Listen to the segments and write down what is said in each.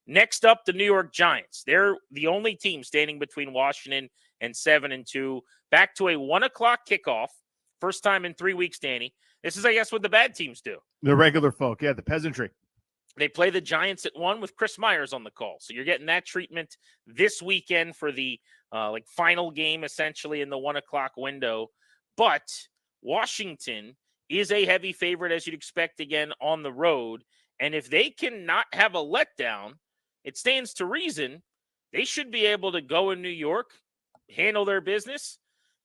Next up, the New York Giants. They're the only team standing between Washington and 7-2. Back to a 1:00 kickoff. First time in 3 weeks, Danny. This is, I guess, what the bad teams do. The regular folk, the peasantry. They play the Giants at 1 with Chris Myers on the call. So you're getting that treatment this weekend for the final game, essentially, in the 1:00 window. But Washington is a heavy favorite, as you'd expect, again, on the road. And if they cannot have a letdown, it stands to reason they should be able to go in New York, handle their business,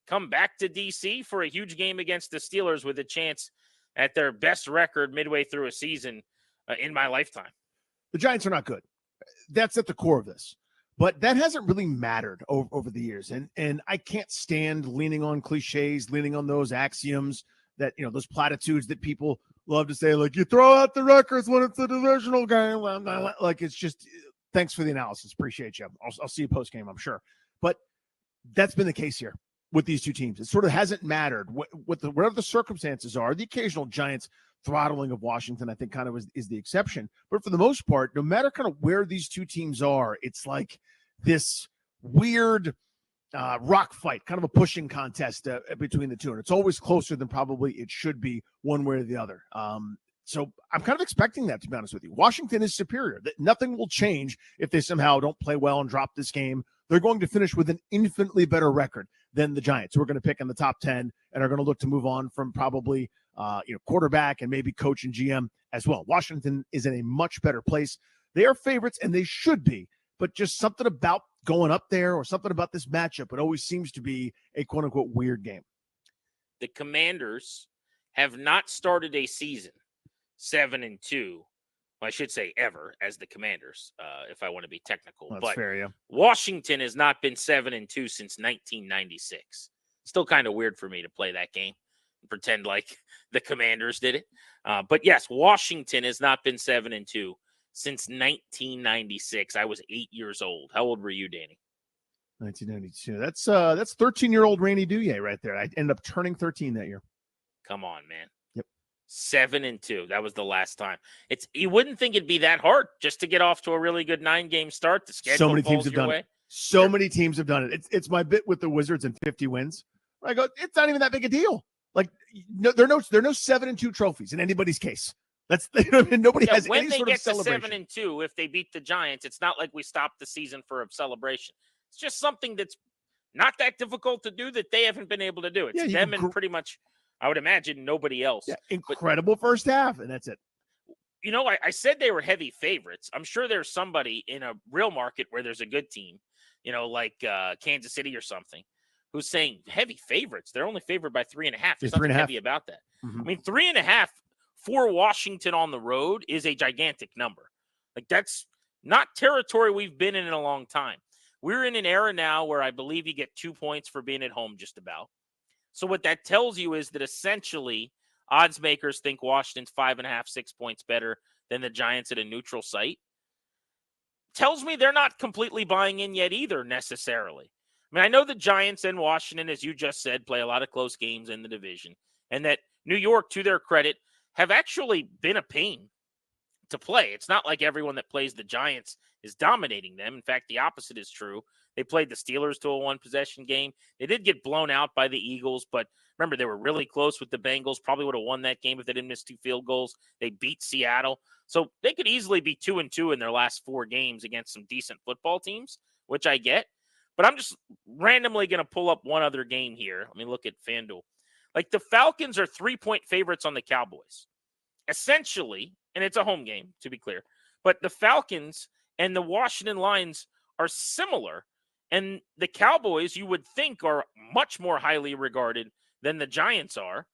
come back to D.C. for a huge game against the Steelers with a chance at their best record midway through a season in my lifetime. The Giants are not good. That's at the core of this. But that hasn't really mattered over the years. And I can't stand leaning on cliches, leaning on those axioms that, those platitudes that people love to say, like, you throw out the records when it's a divisional game. Like, it's just, thanks for the analysis. Appreciate you. I'll see you post game, I'm sure. But that's been the case here with these two teams. It sort of hasn't mattered whatever the circumstances are. The occasional Giants throttling of Washington, I think, kind of is the exception. But for the most part, no matter kind of where these two teams are, it's like this weird rock fight, kind of a pushing contest between the two. And it's always closer than probably it should be one way or the other. So I'm kind of expecting that, to be honest with you. Washington is superior. That nothing will change if they somehow don't play well and drop this game. They're going to finish with an infinitely better record than the Giants, who are going to pick in the top 10 and are going to look to move on from probably quarterback and maybe coach and GM as well. Washington is in a much better place. They are favorites, and they should be, but just something about going up there or something about this matchup, it always seems to be a quote-unquote weird game. The Commanders have not started a season 7-2. Well, I should say ever, as the Commanders, if I want to be technical. That's fair, yeah. Washington has not been 7-2 since 1996. Still kind of weird for me to play that game and pretend like the Commanders did it. But yes, Washington has not been 7-2 since 1996. I was 8 years old. How old were you, Danny? 1992. That's 13-year-old Randy Douye right there. I ended up turning 13 that year. Come on, man. Yep. 7-2. That was the last time. You wouldn't think it'd be that hard just to get off to a really good 9-game start. The schedule so many teams have done way. it. So many teams have done it. It's my bit with the Wizards and 50 wins. I go, it's not even that big a deal. Like, no, there are no 7-2 trophies in anybody's case. That's nobody has when any they sort get of celebration. To 7-2, if they beat the Giants, it's not like we stopped the season for a celebration. It's just something that's not that difficult to do that they haven't been able to do. It's them and pretty much, I would imagine, nobody else. Yeah, incredible first half, and that's it. I said they were heavy favorites. I'm sure there's somebody in a real market where there's a good team, like Kansas City or something, who's saying heavy favorites. They're only favored by 3.5. There's nothing heavy about that. Mm-hmm. I mean, 3.5 for Washington on the road is a gigantic number. Like, that's not territory we've been in a long time. We're in an era now where I believe you get 2 points for being at home just about. So what that tells you is that essentially odds makers think Washington's 5.5, 6 points better than the Giants at a neutral site. Tells me they're not completely buying in yet either necessarily. I mean, I know the Giants and Washington, as you just said, play a lot of close games in the division, and that New York, to their credit, have actually been a pain to play. It's not like everyone that plays the Giants is dominating them. In fact, the opposite is true. They played the Steelers to a one-possession game. They did get blown out by the Eagles, but remember, they were really close with the Bengals. Probably would have won that game if they didn't miss 2 field goals. They beat Seattle. So they could easily be 2-2 in their last 4 games against some decent football teams, which I get. But I'm just randomly going to pull up one other game here. Let me look at FanDuel. Like, the Falcons are 3-point favorites on the Cowboys. Essentially, and it's a home game, to be clear, but the Falcons and the Washington Lions are similar. And the Cowboys, you would think, are much more highly regarded than the Giants are.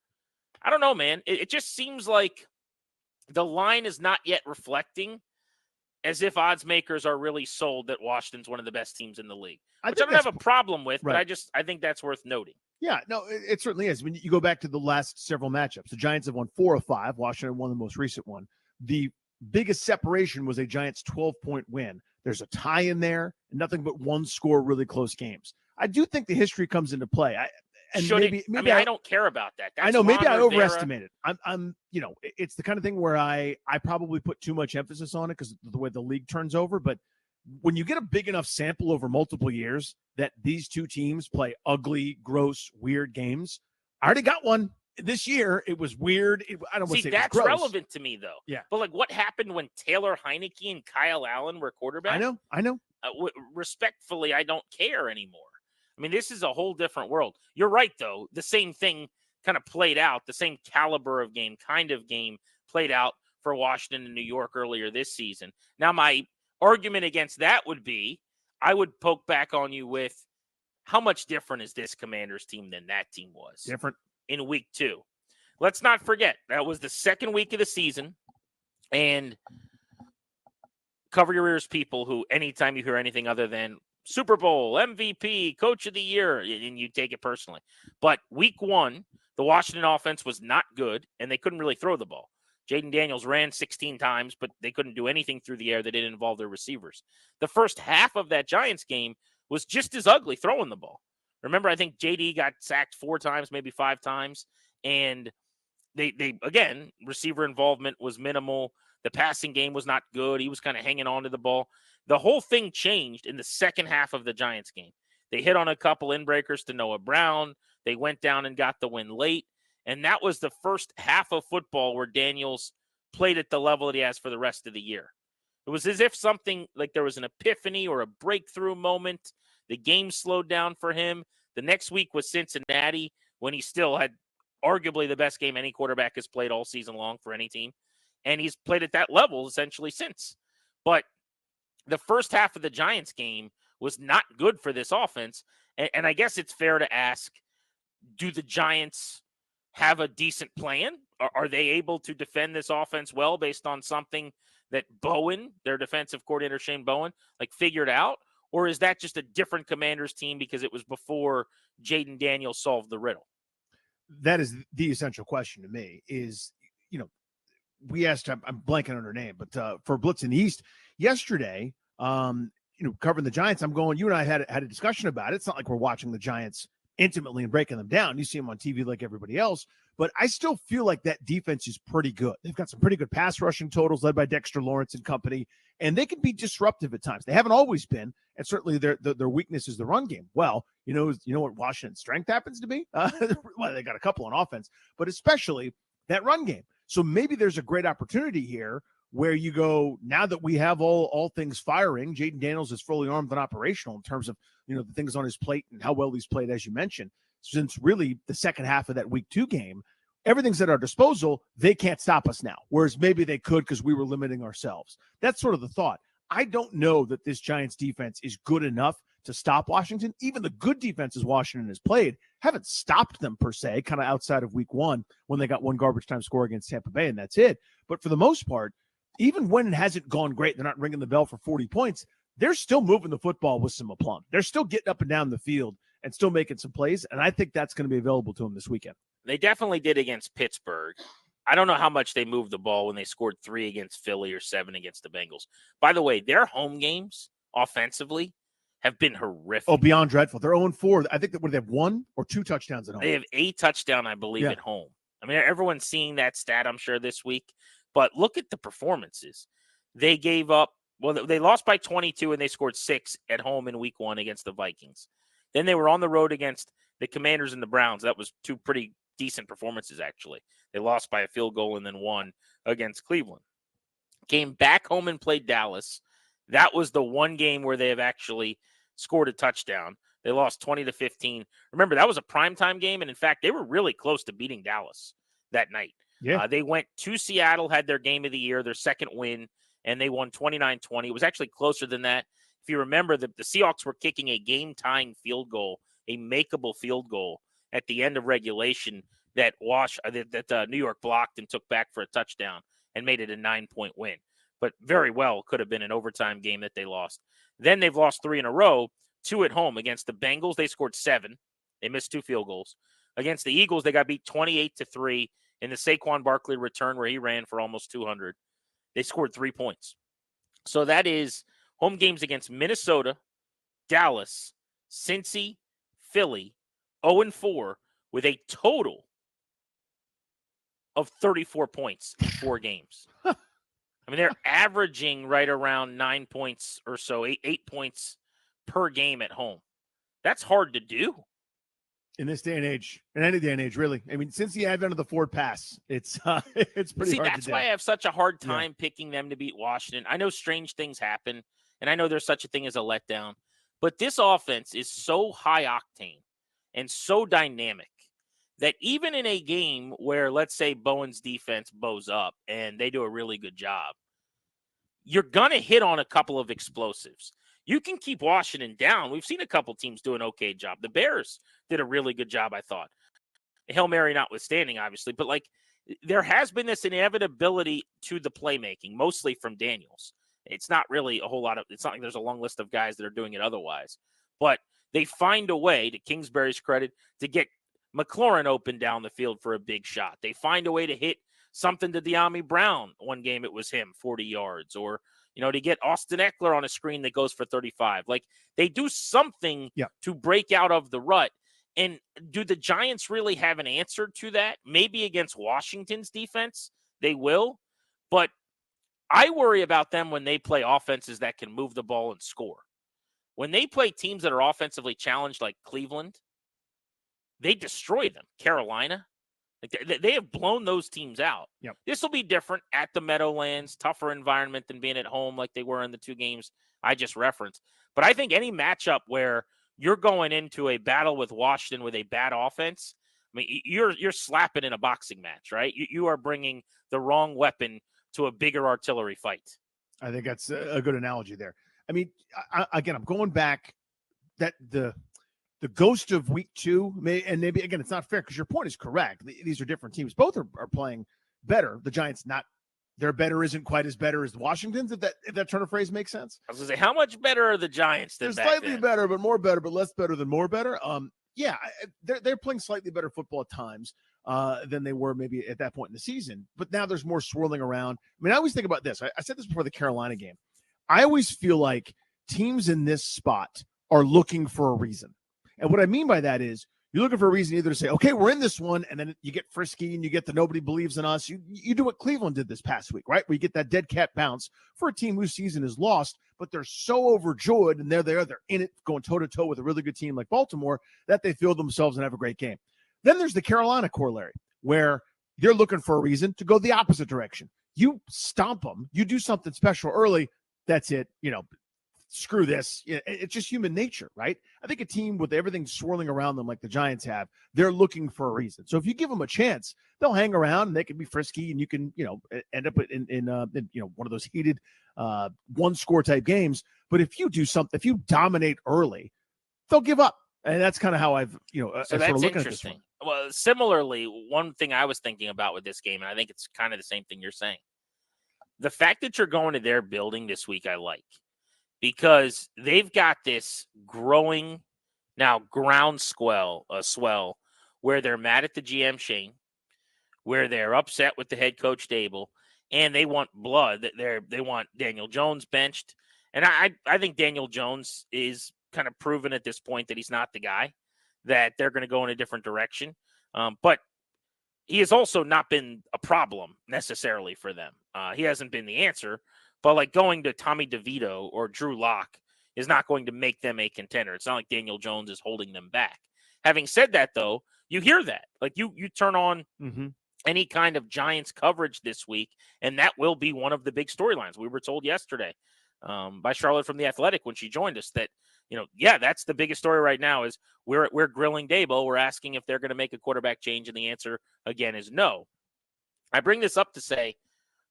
I don't know, man. It just seems like the line is not yet reflecting as if odds makers are really sold that Washington's one of the best teams in the league, which I don't have a problem with, right. But I think that's worth noting. Yeah, no, it certainly is. When you go back to the last several matchups, the Giants have won 4 of 5. Washington won the most recent one. The biggest separation was a Giants 12-point win. There's a tie in there, and nothing but one score really close games. I do think the history comes into play. and Should maybe it? I mean, I don't care about that. I That's know maybe Ron I Rivera. overestimated. I'm it's the kind of thing where I probably put too much emphasis on it because the way the league turns over. But when you get a big enough sample over multiple years that these two teams play ugly, gross, weird games, I already got one this year. It was weird. I don't want to say that's it was gross. relevant to me though. Yeah. But like, what happened when Taylor Heineke and Kyle Allen were quarterbacks? I know. Respectfully, I don't care anymore. I mean, this is a whole different world. You're right, though. The same thing kind of played out. The same caliber of game, kind of game, played out for Washington and New York earlier this season. Now, my argument against that would be, I would poke back on you with, how much different is this Commanders team than that team was? Different. In week 2. Let's not forget, that was the second week of the season. And cover your ears, people who, anytime you hear anything other than Super Bowl, MVP, Coach of the Year, and you take it personally. But week 1, the Washington offense was not good, and they couldn't really throw the ball. Jaden Daniels ran 16 times, but they couldn't do anything through the air that didn't involve their receivers. The first half of that Giants game was just as ugly throwing the ball. Remember, I think JD got sacked 4 times, maybe 5 times, and they again, receiver involvement was minimal. The passing game was not good. He was kind of hanging on to the ball. The whole thing changed in the second half of the Giants game. They hit on a couple inbreakers to Noah Brown. They went down and got the win late. And that was the first half of football where Daniels played at the level that he has for the rest of the year. It was as if something, like there was an epiphany or a breakthrough moment. The game slowed down for him. The next week was Cincinnati, when he still had arguably the best game any quarterback has played all season long for any team. And he's played at that level essentially since. But the first half of the Giants game was not good for this offense. And I guess it's fair to ask, do the Giants have a decent plan? Are they able to defend this offense well based on something that Bowen, their defensive coordinator, Shane Bowen, like figured out? Or is that just a different Commanders team because it was before Jaden Daniels solved the riddle? That is the essential question to me is, we asked, I'm blanking on her name, but for Blitz in the East yesterday, covering the Giants, I'm going, you and I had a discussion about it. It's not like we're watching the Giants intimately and breaking them down. You see them on TV like everybody else, but I still feel like that defense is pretty good. They've got some pretty good pass rushing totals led by Dexter Lawrence and company, and they can be disruptive at times. They haven't always been, and certainly their weakness is the run game. Well, you know what Washington's strength happens to be? Well, they got a couple on offense, but especially that run game. So maybe there's a great opportunity here where you go, now that we have all things firing, Jaden Daniels is fully armed and operational in terms of, the things on his plate and how well he's played, as you mentioned, since really the second half of that week 2 game. Everything's at our disposal. They can't stop us now, whereas maybe they could because we were limiting ourselves. That's sort of the thought. I don't know that this Giants defense is good enough to stop Washington. Even the good defenses Washington has played haven't stopped them per se, kind of outside of week 1 when they got one garbage time score against Tampa Bay, and that's it. But for the most part, even when it hasn't gone great, they're not ringing the bell for 40 points, they're still moving the football with some aplomb. They're still getting up and down the field and still making some plays, and I think that's going to be available to them this weekend. They definitely did against Pittsburgh. I don't know how much they moved the ball when they scored 3 against Philly or 7 against the Bengals. By the way, their home games offensively have been horrific. Oh, beyond dreadful. They're 0-4. I think that they have 1 or 2 touchdowns at home. They have a touchdown, I believe, at home. I mean, everyone's seeing that stat, I'm sure, this week. But look at the performances. They gave up, they lost by 22 and they scored 6 at home in week 1 against the Vikings. Then they were on the road against the Commanders and the Browns. That was 2 pretty decent performances, actually. They lost by a field goal and then won against Cleveland. Came back home and played Dallas. That was the one game where they have actually scored a touchdown. They lost 20-15. Remember, that was a primetime game, and in fact, they were really close to beating Dallas that night. Yeah. They went to Seattle, had their game of the year, their second win, and they won 29-20. It was actually closer than that. If you remember, the Seahawks were kicking a game-tying field goal, a makeable field goal at the end of regulation that New York blocked and took back for a touchdown and made it a 9-point win. But very well could have been an overtime game that they lost. Then they've lost 3 in a row, 2 at home. Against the Bengals, they scored 7. They missed 2 field goals. Against the Eagles, they got beat 28-3 in the Saquon Barkley return where he ran for almost 200. They scored 3 points. So that is home games against Minnesota, Dallas, Cincy, Philly, 0-4. with a total of 34 points in 4 games. I mean, they're averaging right around 9 points or so, eight points per game at home. That's hard to do. In this day and age, in any day and age, really. I mean, since the advent of the forward pass, it's it's pretty See, hard that's to why do. I have such a hard time picking them to beat Washington. I know strange things happen, and I know there's such a thing as a letdown, but this offense is so high octane and so dynamic that even in a game where, let's say, Bowen's defense bows up and they do a really good job, you're going to hit on a couple of explosives. You can keep Washington down. We've seen a couple teams do an okay job. The Bears did a really good job, I thought. Hail Mary notwithstanding, obviously, but like there has been this inevitability to the playmaking, mostly from Daniels. It's not really a whole lot of, it's not like there's a long list of guys that are doing it otherwise, but they find a way, to Kingsbury's credit, to get McLaurin open down the field for a big shot. They find a way to hit something to De'Ami Brown. One game it was him, 40 yards, or, to get Austin Eckler on a screen that goes for 35. Like they do something to break out of the rut. And do the Giants really have an answer to that? Maybe against Washington's defense, they will. But I worry about them when they play offenses that can move the ball and score. When they play teams that are offensively challenged like Cleveland, they destroy them. Carolina, they have blown those teams out. Yep. This will be different at the Meadowlands, tougher environment than being at home like they were in the 2 games I just referenced. But I think any matchup where you're going into a battle with Washington with a bad offense, I mean, you're slapping in a boxing match, right? You are bringing the wrong weapon to a bigger artillery fight. I think that's a good analogy there. I mean, again, I'm going back that the ghost of week 2, and maybe, again, it's not fair because your point is correct. These are different teams. Both are playing better. The Giants, not their better isn't quite as better as Washington's, if that turn of phrase makes sense. I was going to say, how much better are the Giants than They're slightly better, but more better, but less better than more better. They're playing slightly better football at times than they were maybe at that point in the season. But now there's more swirling around. I mean, I always think about this. I said this before the Carolina game. I always feel like teams in this spot are looking for a reason. And what I mean by that is you're looking for a reason either to say, okay, we're in this one, and then you get frisky and you get the nobody believes in us. You do what Cleveland did this past week, right? Where you get that dead cat bounce for a team whose season is lost, but they're so overjoyed and they're there, they're in it, going toe-to-toe with a really good team like Baltimore that they feel themselves and have a great game. Then there's the Carolina corollary where they're looking for a reason to go the opposite direction. You stomp them, you do something special early, that's it, screw this. It's just human nature, right? I think a team with everything swirling around them like the Giants have, they're looking for a reason. So if you give them a chance, they'll hang around and they can be frisky, and you can, end up in one of those heated one score type games. But if you do something, if you dominate early, they'll give up. And that's kind of how I've, so that's interesting. Well, similarly, one thing I was thinking about with this game, and I think it's kind of the same thing you're saying. The fact that you're going to their building this week, I like. Because they've got this growing now ground swell where they're mad at the GM Shane, where they're upset with the head coach Dable, and they want blood. They want Daniel Jones benched. And I think Daniel Jones is kind of proven at this point that he's not the guy, that they're going to go in a different direction. But he has also not been a problem necessarily for them. He hasn't been the answer. But like going to Tommy DeVito or Drew Lock is not going to make them a contender. It's not like Daniel Jones is holding them back. Having said that, though, you hear that. Like you turn on any kind of Giants coverage this week, and that will be one of the big storylines. We were told yesterday by Charlotte from The Athletic when she joined us that, that's the biggest story right now is we're grilling Dable. We're asking if they're going to make a quarterback change, and the answer, again, is no. I bring this up to say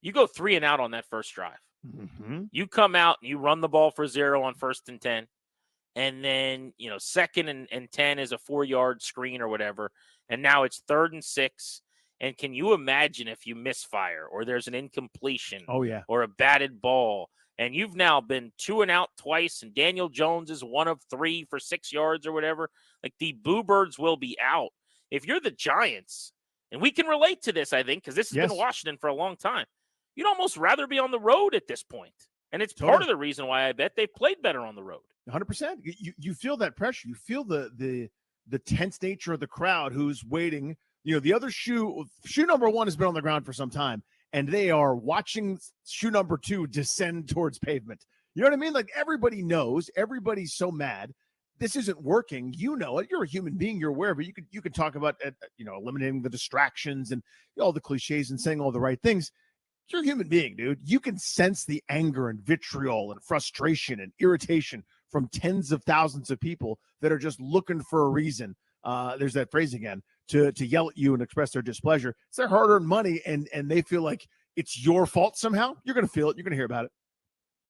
you go 3 and out on that first drive. Mm-hmm. You come out and you run the ball for 0 on 1st and 10. And then, 2nd and 10 is a 4-yard screen or whatever. And now it's 3rd and 6. And can you imagine if you misfire or there's an incompletion or a batted ball, and you've now been 2 and out twice, and Daniel Jones is 1 of 3 for 6 yards or whatever? Like the Boo Birds will be out. If you're the Giants, and we can relate to this, I think, because this has been Washington for a long time. You'd almost rather be on the road at this point. And it's part of the reason why I bet they played better on the road. 100%. You feel that pressure. You feel the the tense nature of the crowd who's waiting. The other shoe number one has been on the ground for some time, and they are watching shoe number two descend towards pavement. You know what I mean? Like, everybody knows, everybody's so mad. This isn't working. You know it. You're a human being. You're aware, but you could talk about eliminating the distractions and all the cliches and saying all the right things. You're a human being, dude. You can sense the anger and vitriol and frustration and irritation from tens of thousands of people that are just looking for a reason. There's that phrase again, to yell at you and express their displeasure. It's their hard-earned money, and they feel like it's your fault somehow. You're going to feel it. You're going to hear about it.